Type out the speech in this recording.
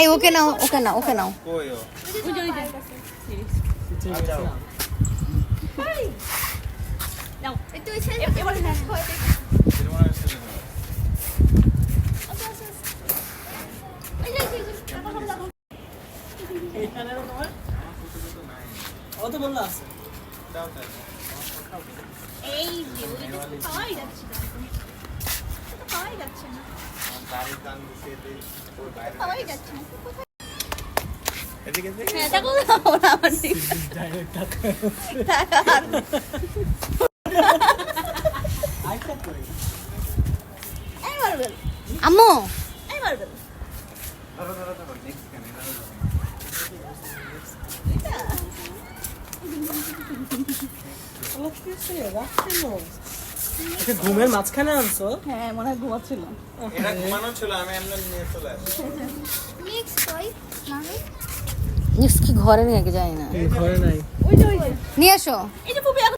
এই ওকে নাও ওকে নাও ওকে নাও কই ও নাও একটু ইচ্ছে এবার হ্যাঁ অত বললা আছে এই যে পাওয়াই যাচ্ছে না পাওয়াই যাচ্ছে না দাড়ি টান দিতে ওর বাইরে পাওয়াই যাচ্ছে না এদিকে এদিকে হ্যাঁ দেখো ওরা আমার দিকে ডাইরেক্ট আইটা কই এই মারবেল আম্মু এই মারবেল ধরো ধরো ধরো নেক্সট কেন এটা ঘুমের মাঝখানে আনছো হ্যাঁ মনে হয় ঘুমাচ্ছিল এটা ঘুমানো ছিল আমি এমনি নিয়ে চলে আসি নেক্সট কই না নিক্স কি ঘরে নিয়ে জানি না ঘরে নাই ওই যে নিয়ে এসো এই যে পুপি